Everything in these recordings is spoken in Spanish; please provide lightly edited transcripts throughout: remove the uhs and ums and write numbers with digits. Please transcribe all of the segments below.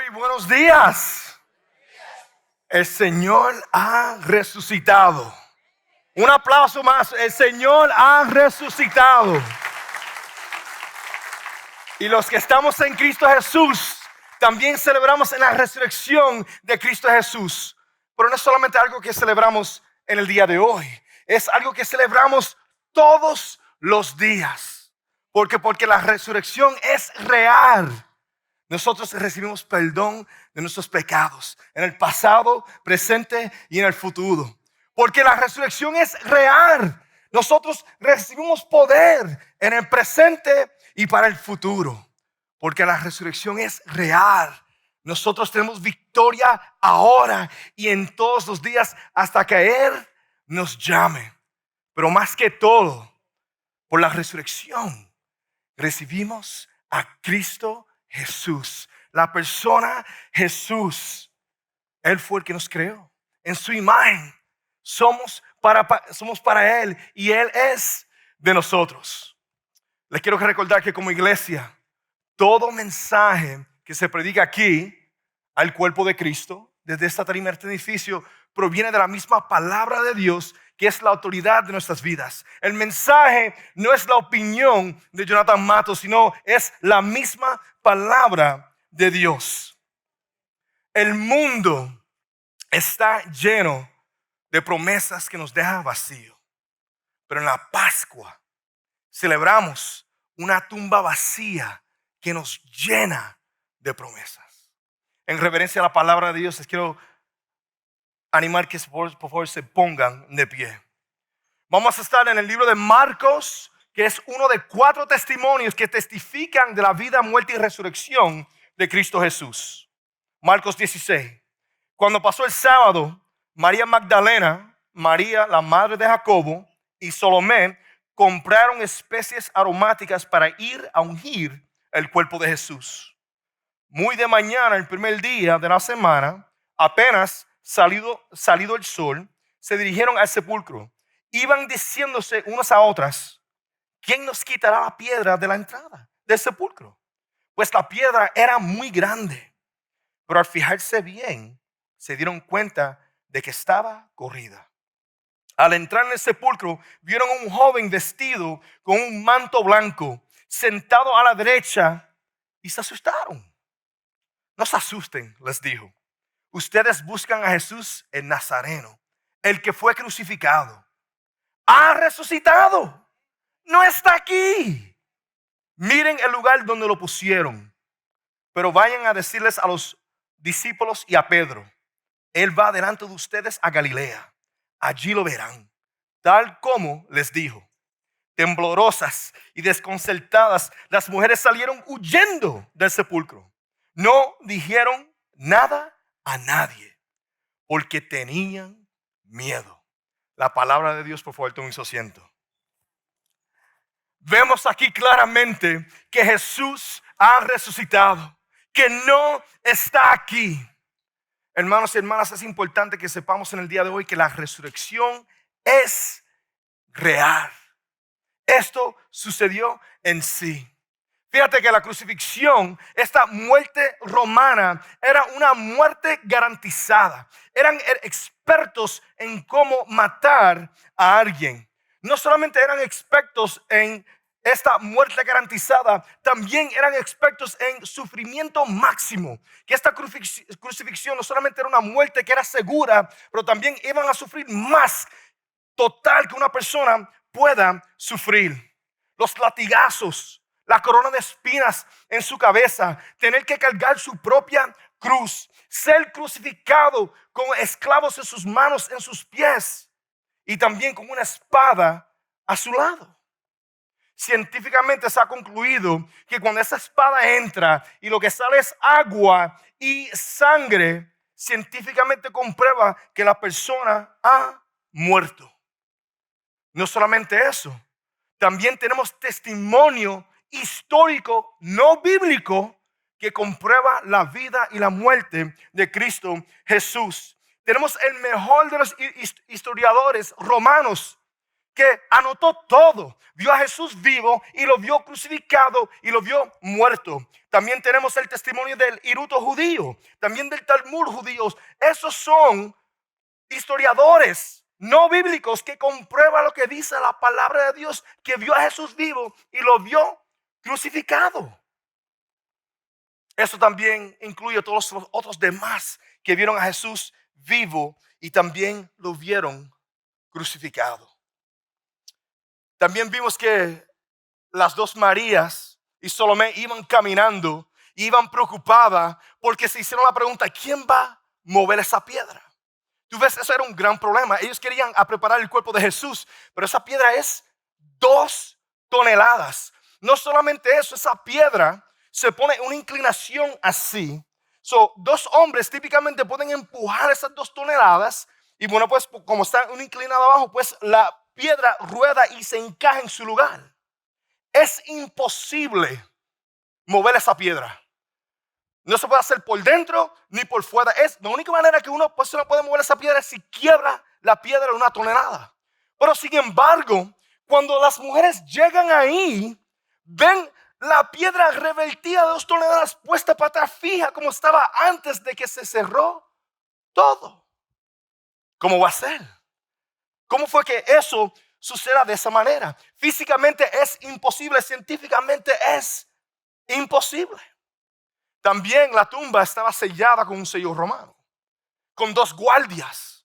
Muy buenos días. El Señor ha resucitado. Un aplauso más. El Señor ha resucitado. Y los que estamos en Cristo Jesús, también celebramos en la resurrección de Cristo Jesús. Pero no es solamente algo que celebramos en el día de hoy. Es algo que celebramos todos los días. Porque la resurrección es real. Nosotros recibimos perdón de nuestros pecados en el pasado, presente y en el futuro. Porque la resurrección es real. Nosotros recibimos poder en el presente y para el futuro. Porque la resurrección es real. Nosotros tenemos victoria ahora y en todos los días hasta que Él nos llame. Pero más que todo, por la resurrección recibimos a Cristo Jesús, la persona Jesús. Él fue el que nos creó en su imagen. Somos para Él y Él es de nosotros. Les quiero recordar que como iglesia, todo mensaje que se predica aquí al cuerpo de Cristo, desde este edificio, proviene de la misma palabra de Dios, que es la autoridad de nuestras vidas. El mensaje no es la opinión de Jonathan Matos, sino es la misma palabra de Dios. El mundo está lleno de promesas que nos dejan vacío. Pero en la Pascua celebramos una tumba vacía que nos llena de promesas. En reverencia a la palabra de Dios, les quiero animar que por favor se pongan de pie. Vamos a estar en el libro de Marcos, que es uno de 4 testimonios que testifican de la vida, muerte y resurrección de Cristo Jesús. Marcos 16. Cuando pasó el sábado, María Magdalena, María la madre de Jacobo y Salomé compraron especies aromáticas para ir a ungir el cuerpo de Jesús. Muy de mañana, el primer día de la semana, apenas salido el sol, se dirigieron al sepulcro. Iban diciéndose unas a otras: ¿quién nos quitará la piedra de la entrada del sepulcro? Pues la piedra era muy grande. Pero al fijarse bien, se dieron cuenta de que estaba corrida. Al entrar en el sepulcro, vieron a un joven vestido con un manto blanco, sentado a la derecha, y se asustaron. No se asusten, les dijo. Ustedes buscan a Jesús el Nazareno, el que fue crucificado. Ha resucitado. No está aquí. Miren el lugar donde lo pusieron. Pero vayan a decirles a los discípulos y a Pedro: Él va delante de ustedes a Galilea. Allí lo verán, tal como les dijo. Temblorosas y desconcertadas, las mujeres salieron huyendo del sepulcro. No dijeron nada a nadie, porque tenían miedo. La palabra de Dios, por favor, tome su asiento. Vemos aquí claramente que Jesús ha resucitado, que no está aquí. Hermanos y hermanas, es importante que sepamos en el día de hoy que la resurrección es real. Esto sucedió en sí. Fíjate que la crucifixión, esta muerte romana, era una muerte garantizada. Eran expertos en cómo matar a alguien. No solamente eran expertos en esta muerte garantizada, también eran expertos en sufrimiento máximo. Que esta crucifixión no solamente era una muerte que era segura, pero también iban a sufrir más total que una persona pueda sufrir. Los latigazos, la corona de espinas en su cabeza, tener que cargar su propia cruz, ser crucificado con esclavos en sus manos, en sus pies, y también con una espada a su lado. Científicamente se ha concluido que cuando esa espada entra y lo que sale es agua y sangre, científicamente comprueba que la persona ha muerto. No solamente eso, también tenemos testimonio histórico, no bíblico, que comprueba la vida y la muerte de Cristo Jesús. Tenemos el mejor de los historiadores romanos, que anotó todo. Vio a Jesús vivo y lo vio crucificado y lo vio muerto. También tenemos el testimonio del Iruto judío, también del Talmud judío. Esos son historiadores no bíblicos que comprueban lo que dice la palabra de Dios, que vio a Jesús vivo y lo vio crucificado. Eso también incluye a todos los otros demás que vieron a Jesús vivo y también lo vieron crucificado. También vimos que las dos Marías y Salomé iban caminando, iban preocupadas porque se hicieron la pregunta: ¿quién va a mover esa piedra? Tú ves, eso era un gran problema. Ellos querían preparar el cuerpo de Jesús, pero esa piedra es 2 toneladas. No solamente eso, esa piedra se pone en una inclinación así. Dos hombres típicamente pueden empujar esas 2 toneladas y bueno, pues como está un inclinado abajo, pues la piedra rueda y se encaja en su lugar. Es imposible mover esa piedra. No se puede hacer por dentro ni por fuera. Es la única manera que una persona puede mover esa piedra es si quiebra la piedra de 1 tonelada. Pero sin embargo, cuando las mujeres llegan ahí, ven la piedra revertida de 2 toneladas puesta para atrás fija como estaba antes de que se cerró todo. ¿Cómo va a ser? ¿Cómo fue que eso suceda de esa manera? Físicamente es imposible, científicamente es imposible. También la tumba estaba sellada con un sello romano, con 2 guardias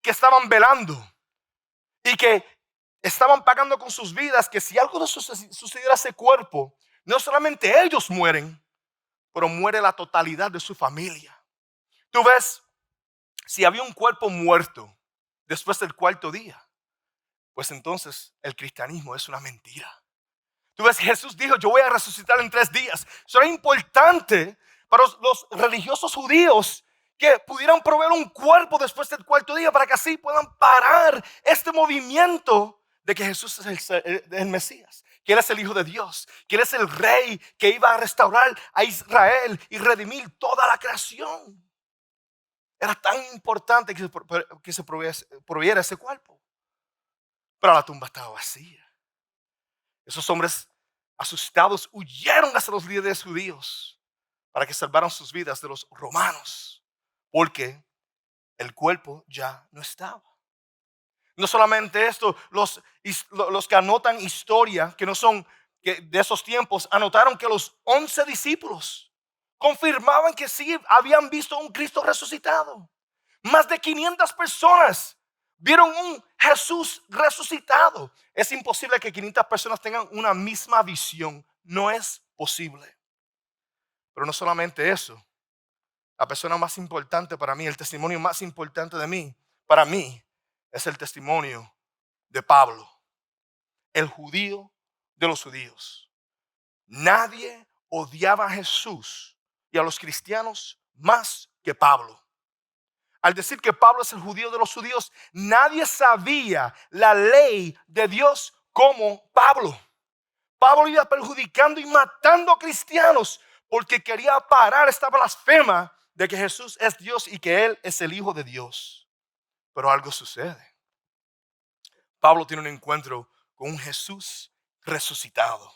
que estaban velando y que estaban pagando con sus vidas que si algo sucediera a ese cuerpo, no solamente ellos mueren, pero muere la totalidad de su familia. Tú ves, si había un cuerpo muerto después del 4º día, pues entonces el cristianismo es una mentira. Tú ves, Jesús dijo: yo voy a resucitar en 3 días. Eso era importante para los religiosos judíos, que pudieran proveer un cuerpo después del 4º día para que así puedan parar este movimiento de que Jesús es el Mesías, que Él es el Hijo de Dios, que Él es el Rey que iba a restaurar a Israel y redimir toda la creación. Era tan importante que se proveera ese cuerpo. Pero la tumba estaba vacía. Esos hombres asustados huyeron hacia los líderes judíos para que salvaran sus vidas de los romanos, porque el cuerpo ya no estaba. No solamente esto, los que anotan historia, que no son de esos tiempos, anotaron que los 11 discípulos confirmaban que sí habían visto un Cristo resucitado. Más de 500 personas vieron un Jesús resucitado. Es imposible que 500 personas tengan una misma visión. No es posible. Pero no solamente eso. La persona más importante para mí, el testimonio más importante de mí, para mí, es el testimonio de Pablo, el judío de los judíos. Nadie odiaba a Jesús y a los cristianos más que Pablo. Al decir que Pablo es el judío de los judíos, nadie sabía la ley de Dios como Pablo. Pablo iba perjudicando y matando a cristianos porque quería parar esta blasfema de que Jesús es Dios y que Él es el Hijo de Dios. Pero algo sucede. Pablo tiene un encuentro con un Jesús resucitado.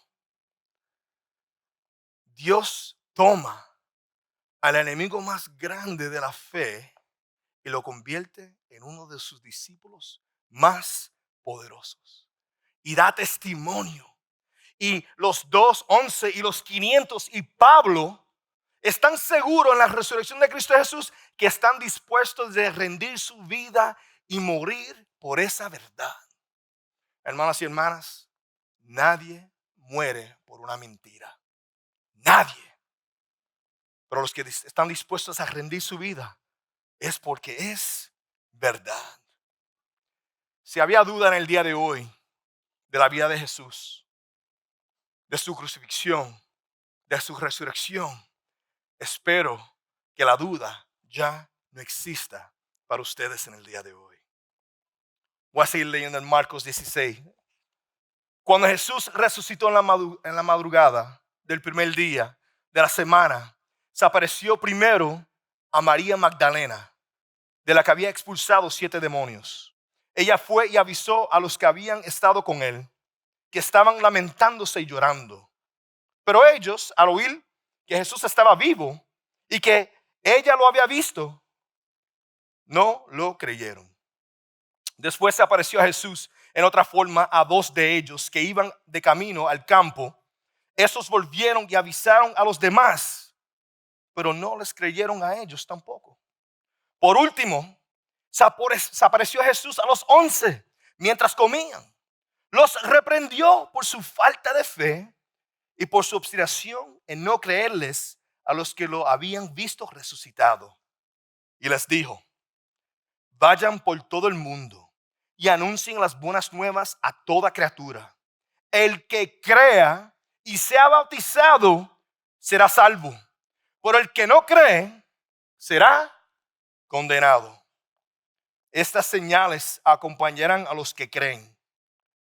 Dios toma al enemigo más grande de la fe y lo convierte en uno de sus discípulos más poderosos. Y da testimonio. Y los 211 y los 500 y Pablo están seguros en la resurrección de Cristo Jesús, que están dispuestos de rendir su vida y morir por esa verdad. Hermanos y hermanas, nadie muere por una mentira. Nadie. Pero los que están dispuestos a rendir su vida es porque es verdad. Si había duda en el día de hoy de la vida de Jesús, de su crucifixión, de su resurrección, espero que la duda ya no exista para ustedes en el día de hoy. Voy a seguir leyendo en Marcos 16. Cuando Jesús resucitó en la madrugada del primer día de la semana, se apareció primero a María Magdalena, de la que había expulsado 7 demonios. ella fue y avisó a los que habían estado con él, que estaban lamentándose y llorando. Pero ellos, al oír que Jesús estaba vivo y que ella lo había visto, no lo creyeron. Después se apareció a Jesús en otra forma a dos de ellos que iban de camino al campo. Esos volvieron y avisaron a los demás, pero no les creyeron a ellos tampoco. Por último, se apareció Jesús a los 11 mientras comían. Los reprendió por su falta de fe y por su obstinación en no creerles a los que lo habían visto resucitado. Y les dijo: vayan por todo el mundo y anuncien las buenas nuevas a toda criatura. El que crea y sea bautizado será salvo, pero el que no cree será condenado. Estas señales acompañarán a los que creen.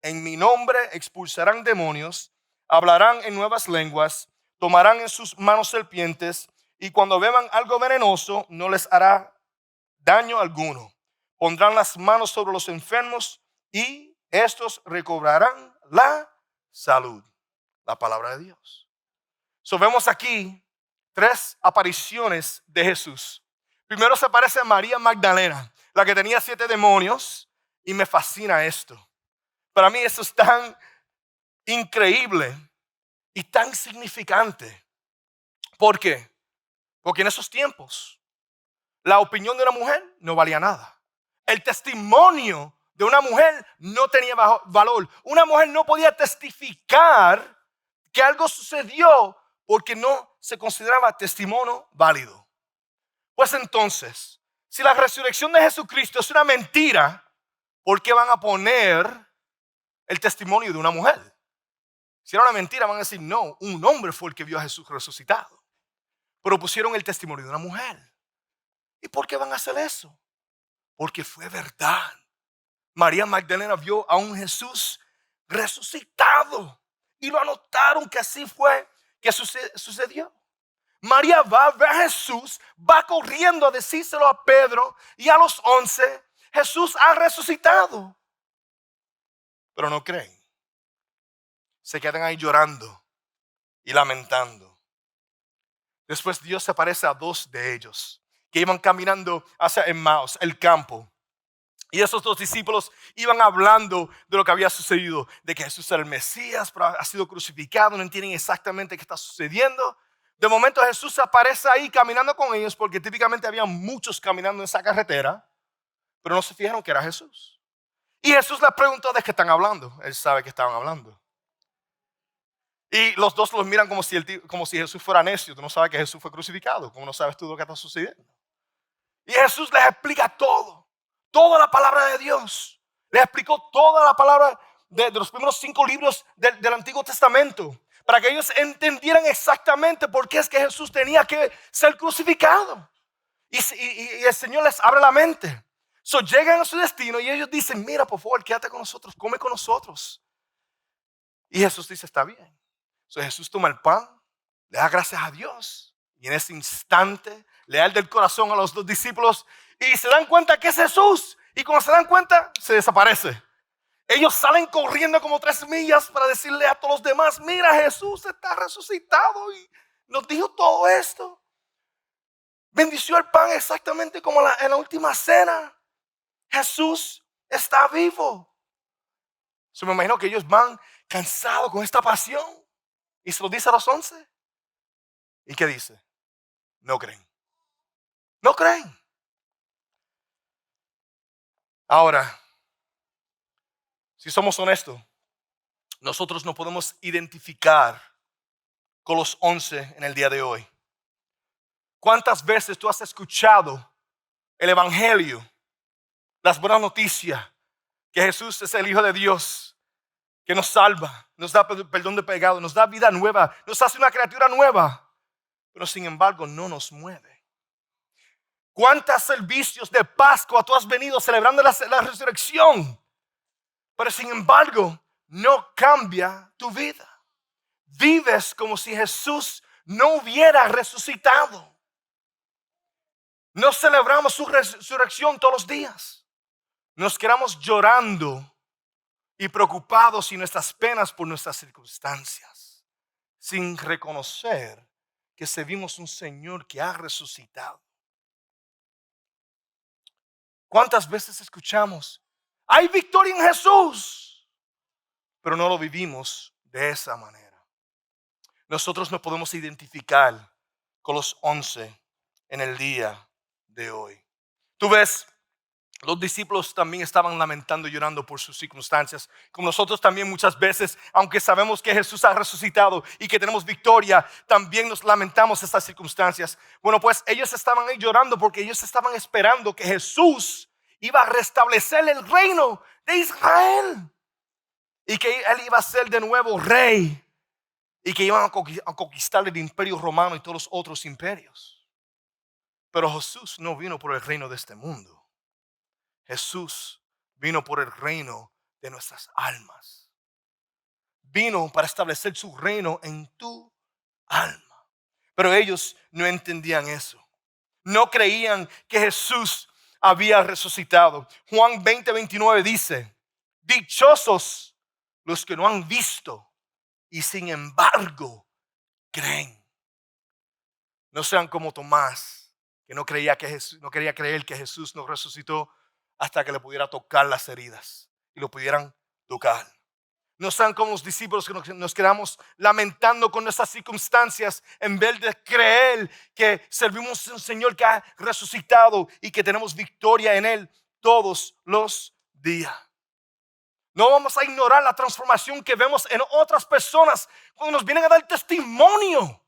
En mi nombre expulsarán demonios, hablarán en nuevas lenguas, tomarán en sus manos serpientes, y cuando beban algo venenoso no les hará daño alguno. Pondrán las manos sobre los enfermos y estos recobrarán la salud. La palabra de Dios. Vemos aquí 3 apariciones de Jesús. Primero se aparece a María Magdalena, la que tenía 7 demonios, y me fascina esto. Para mí eso es tan increíble y tan significante. ¿Por qué? Porque en esos tiempos la opinión de una mujer no valía nada. El testimonio de una mujer no tenía valor. Una mujer no podía testificar que algo sucedió porque no se consideraba testimonio válido. Pues entonces, si la resurrección de Jesucristo es una mentira, ¿por qué van a poner el testimonio de una mujer? Si era una mentira, van a decir: no, un hombre fue el que vio a Jesús resucitado. Pero pusieron el testimonio de una mujer. ¿Y por qué van a hacer eso? Porque fue verdad. María Magdalena vio a un Jesús resucitado y lo anotaron que así fue que sucedió. María va a ver a Jesús, va corriendo a decírselo a Pedro y a los 11, Jesús ha resucitado. Pero no creen. Se quedan ahí llorando y lamentando. Después Dios se aparece a 2 de ellos que iban caminando hacia Emmaus, el campo. Y esos 2 discípulos iban hablando de lo que había sucedido, de que Jesús era el Mesías, pero ha sido crucificado, no entienden exactamente qué está sucediendo. De momento Jesús aparece ahí caminando con ellos, porque típicamente había muchos caminando en esa carretera, pero no se fijaron que era Jesús. Y Jesús les preguntó: ¿de qué están hablando? Él sabe que estaban hablando. Y los 2 los miran como si Jesús fuera necio. Tú no sabes que Jesús fue crucificado. ¿Cómo no sabes tú lo que está sucediendo? Y Jesús les explica todo. Toda la palabra de Dios. Les explicó toda la palabra de los primeros 5 libros del Antiguo Testamento. Para que ellos entendieran exactamente por qué es que Jesús tenía que ser crucificado. Y el Señor les abre la mente. Llegan a su destino y ellos dicen: mira, por favor, quédate con nosotros, come con nosotros. Y Jesús dice: está bien. Jesús toma el pan, le da gracias a Dios, y en ese instante le da el del corazón a los 2 discípulos y se dan cuenta que es Jesús. Y cuando se dan cuenta, se desaparece. Ellos salen corriendo como 3 millas para decirle a todos los demás: mira, Jesús está resucitado y nos dijo todo esto. Bendició el pan exactamente como en la última cena. Jesús está vivo. Me imagino que ellos van cansados con esta pasión. Y se lo dice a los 11. ¿Y qué dice? No creen. No creen. Ahora, si somos honestos, nosotros no podemos identificar con los 11 en el día de hoy. ¿Cuántas veces tú has escuchado el evangelio, las buenas noticias, que Jesús es el Hijo de Dios, que nos salva, nos da perdón de pecado, nos da vida nueva, nos hace una criatura nueva, pero sin embargo no nos mueve? ¿Cuántos servicios de Pascua tú has venido celebrando la resurrección, pero sin embargo no cambia tu vida? Vives como si Jesús no hubiera resucitado. No celebramos su resurrección todos los días. nos quedamos llorando y preocupados y nuestras penas por nuestras circunstancias, sin reconocer que servimos un Señor que ha resucitado. ¿Cuántas veces escuchamos, hay victoria en Jesús? Pero no lo vivimos de esa manera. Nosotros nos podemos identificar con los 11 en el día de hoy. Tú ves, los discípulos también estaban lamentando y llorando por sus circunstancias, como nosotros también muchas veces, aunque sabemos que Jesús ha resucitado y que tenemos victoria, también nos lamentamos estas circunstancias. Bueno, pues ellos estaban ahí llorando porque ellos estaban esperando que Jesús iba a restablecer el reino de Israel y que Él iba a ser de nuevo rey y que iban a conquistar el imperio romano y todos los otros imperios. Pero Jesús no vino por el reino de este mundo. Jesús vino por el reino de nuestras almas. Vino para establecer su reino en tu alma. Pero ellos no entendían eso. No creían que Jesús había resucitado. Juan 20:29 dice, dichosos los que no han visto y sin embargo creen. No sean como Tomás, que no quería creer que Jesús no resucitó hasta que le pudiera tocar las heridas y lo pudieran tocar. No sean como los discípulos que nos quedamos lamentando con nuestras circunstancias en vez de creer que servimos a un Señor que ha resucitado y que tenemos victoria en Él todos los días. No vamos a ignorar la transformación que vemos en otras personas cuando nos vienen a dar testimonio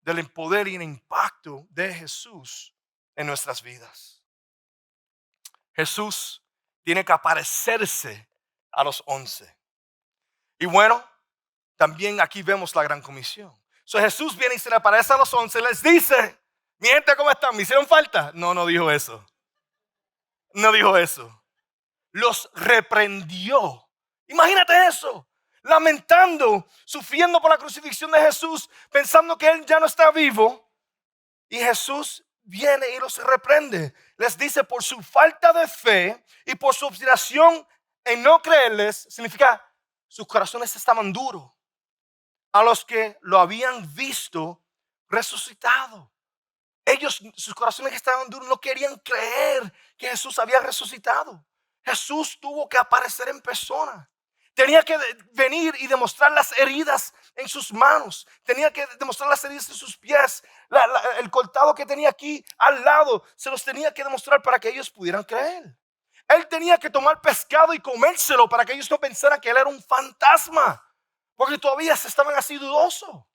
del poder y el impacto de Jesús en nuestras vidas. Jesús tiene que aparecerse a los 11. Y bueno, también aquí vemos la gran comisión. Jesús viene y se le aparece a los 11 y les dice, mi gente, ¿cómo están? ¿Me hicieron falta? No dijo eso. No dijo eso. Los reprendió. Imagínate eso. Lamentando, sufriendo por la crucifixión de Jesús, pensando que Él ya no está vivo. Y Jesús viene y los reprende. Les dice, por su falta de fe y por su obstinación en no creerles, significa sus corazones estaban duros a los que lo habían visto resucitado. Ellos, sus corazones estaban duros, no querían creer que Jesús había resucitado. Jesús tuvo que aparecer en persona. Tenía que venir y demostrar las heridas en sus manos. Tenía que demostrar las heridas en sus pies. El cortado que tenía aquí al lado, se los tenía que demostrar para que ellos pudieran creer. Él tenía que tomar pescado y comérselo para que ellos no pensaran que Él era un fantasma. Porque todavía se estaban así dudosos.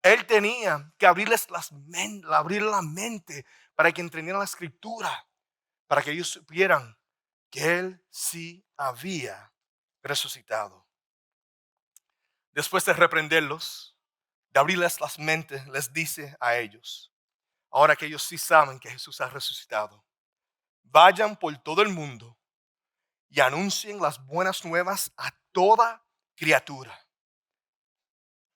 Él tenía que abrirles abrir la mente para que entendieran la escritura. Para que ellos supieran que Él sí había resucitado. Después de reprenderlos, de abrirles las mentes, les dice a ellos, ahora que ellos sí saben que Jesús ha resucitado, vayan por todo el mundo y anuncien las buenas nuevas a toda criatura.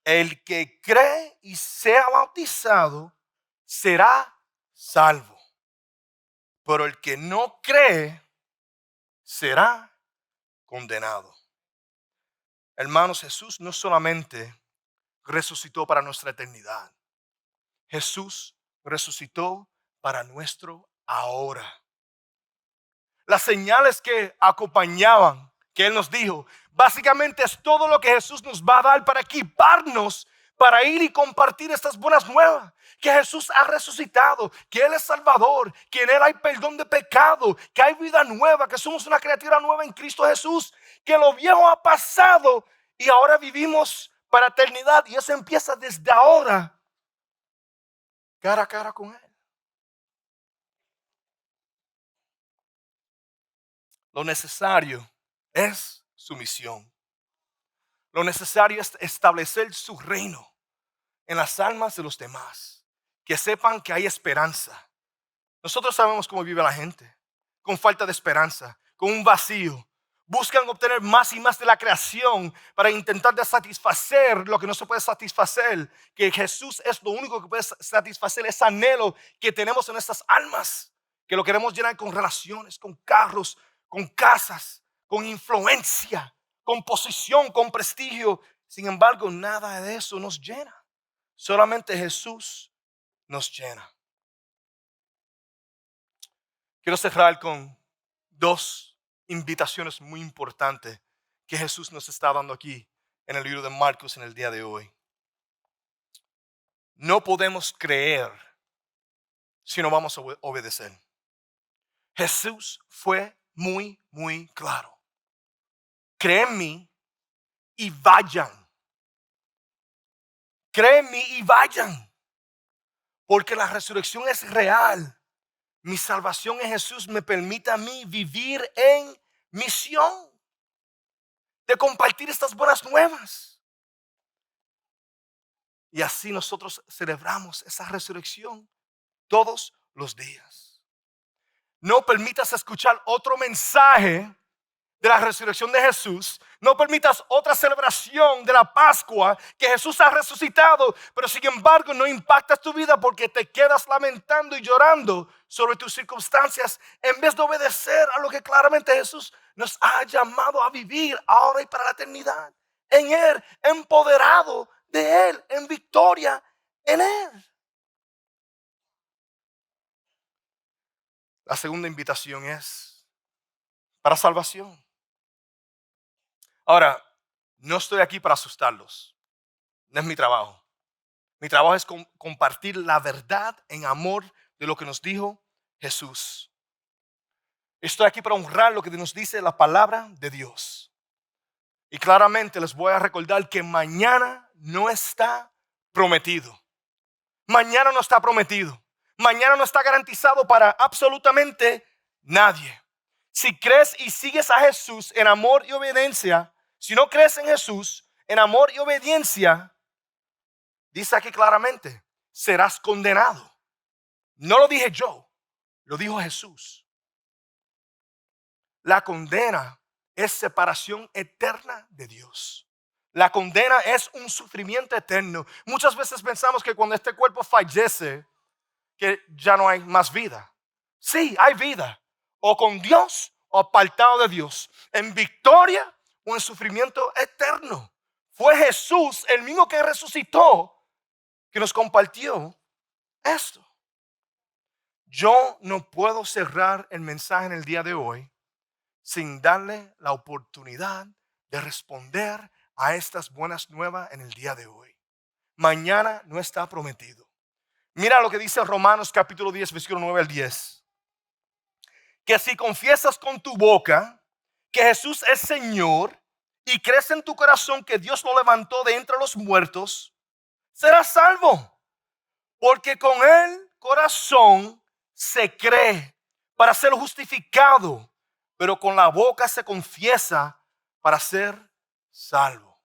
El que cree y sea bautizado será salvo, pero el que no cree será condenado. Hermanos, Jesús no solamente resucitó para nuestra eternidad. Jesús resucitó para nuestro ahora. Las señales que acompañaban, que Él nos dijo, básicamente es todo lo que Jesús nos va a dar para equiparnos, para ir y compartir estas buenas nuevas. Que Jesús ha resucitado, que Él es Salvador, que en Él hay perdón de pecado, que hay vida nueva, que somos una criatura nueva en Cristo Jesús, que lo viejo ha pasado y ahora vivimos para eternidad. Y eso empieza desde ahora, cara a cara con Él. Lo necesario es su misión. Lo necesario es establecer su reino en las almas de los demás. Que sepan que hay esperanza. Nosotros sabemos cómo vive la gente. Con falta de esperanza, con un vacío. Buscan obtener más y más de la creación para intentar de satisfacer lo que no se puede satisfacer. Que Jesús es lo único que puede satisfacer ese anhelo que tenemos en nuestras almas. que lo queremos llenar con relaciones, con carros, con casas, con influencia, con posición, con prestigio. Sin embargo, nada de eso nos llena. Solamente Jesús nos llena. Quiero cerrar con dos invitaciones muy importantes que Jesús nos está dando aquí en el libro de Marcos en el día de hoy. No podemos creer si no vamos a obedecer. Jesús fue muy claro. Creen en mí y vayan. Creen en mí y vayan. Porque la resurrección es real. Mi salvación en Jesús me permite a mí vivir en misión de compartir estas buenas nuevas. Y así nosotros celebramos esa resurrección todos los días. No permitas escuchar otro mensaje de la resurrección de Jesús. No permitas otra celebración de la Pascua, que Jesús ha resucitado, pero sin embargo no impactas tu vida porque te quedas lamentando y llorando sobre tus circunstancias en vez de obedecer a lo que claramente Jesús nos ha llamado a vivir ahora y para la eternidad. En Él, empoderado de Él, en victoria en Él. La segunda invitación es para salvación. Ahora, no estoy aquí para asustarlos. No es mi trabajo. Mi trabajo es compartir la verdad en amor de lo que nos dijo Jesús. Estoy aquí para honrar lo que nos dice la palabra de Dios. Y claramente les voy a recordar que mañana no está prometido. Mañana no está prometido. Mañana no está garantizado para absolutamente nadie. Si crees y sigues a Jesús en amor y obediencia, si no crees en Jesús en amor y obediencia, dice aquí claramente, serás condenado. No lo dije yo, lo dijo Jesús. La condena es separación eterna de Dios. La condena es un sufrimiento eterno. Muchas veces pensamos que cuando este cuerpo fallece, que ya no hay más vida. Sí, hay vida. O con Dios o apartado de Dios. En victoria o en sufrimiento eterno. Fue Jesús, el mismo que resucitó, que nos compartió esto. Yo no puedo cerrar el mensaje en el día de hoy sin darle la oportunidad de responder a estas buenas nuevas en el día de hoy. Mañana no está prometido. Mira lo que dice Romanos capítulo 10, versículo 9 al 10. Que si confiesas con tu boca que Jesús es Señor y crees en tu corazón que Dios lo levantó de entre los muertos, serás salvo. Porque con el corazón se cree para ser justificado, pero con la boca se confiesa para ser salvo.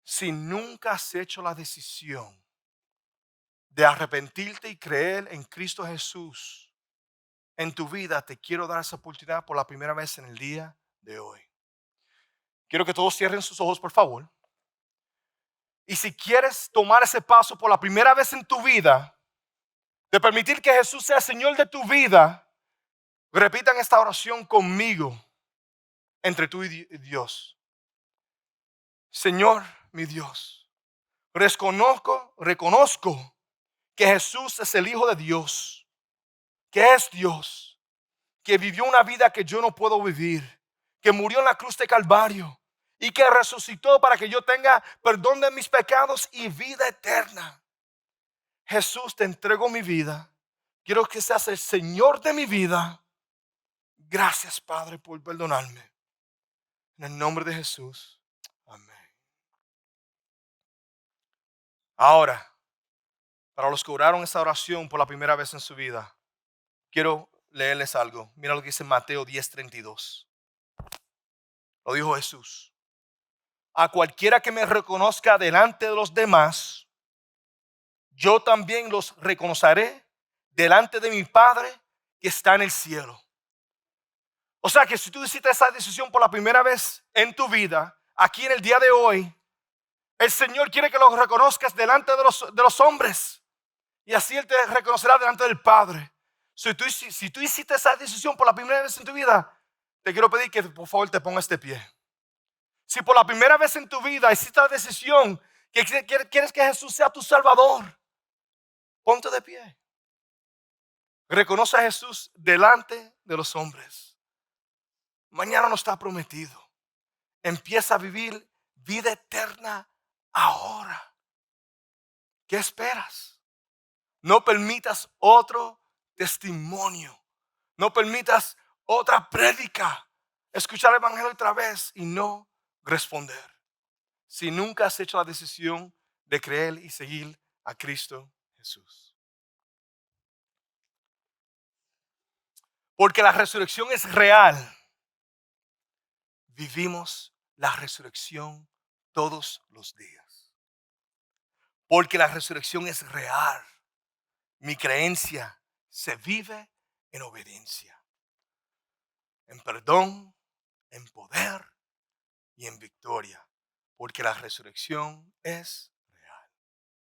Si nunca has hecho la decisión de arrepentirte y creer en Cristo Jesús en tu vida, te quiero dar esa oportunidad por la primera vez en el día de hoy. Quiero que todos cierren sus ojos, por favor. Y si quieres tomar ese paso por la primera vez en tu vida, de permitir que Jesús sea Señor de tu vida, repitan esta oración conmigo entre tú y Dios. Señor, mi Dios, reconozco que Jesús es el Hijo de Dios, que es Dios, que vivió una vida que yo no puedo vivir, que murió en la cruz de Calvario y que resucitó para que yo tenga perdón de mis pecados y vida eterna. Jesús, te entrego mi vida. Quiero que seas el Señor de mi vida. Gracias, Padre, por perdonarme. En el nombre de Jesús. Amén. Ahora, para los que oraron esa oración por la primera vez en su vida, quiero leerles algo. Mira lo que dice Mateo 10:32. Lo dijo Jesús. A cualquiera que me reconozca delante de los demás, yo también los reconoceré delante de mi Padre que está en el cielo. O sea que si tú hiciste esa decisión por la primera vez en tu vida, aquí en el día de hoy, el Señor quiere que los reconozcas delante de los hombres. Y así Él te reconocerá delante del Padre. Si tú hiciste esa decisión por la primera vez en tu vida, te quiero pedir que por favor te pongas de pie. Si por la primera vez en tu vida hiciste la decisión que quieres que Jesús sea tu Salvador, ponte de pie. Reconoce a Jesús delante de los hombres. Mañana no está prometido. Empieza a vivir vida eterna ahora. ¿Qué esperas? No permitas otro testimonio. No permitas otra prédica. Escuchar el evangelio otra vez y no responder. Si nunca has hecho la decisión de creer y seguir a Cristo Jesús. Porque la resurrección es real. Vivimos la resurrección todos los días. Porque la resurrección es real. Mi creencia se vive en obediencia, en perdón, en poder y en victoria. Porque la resurrección es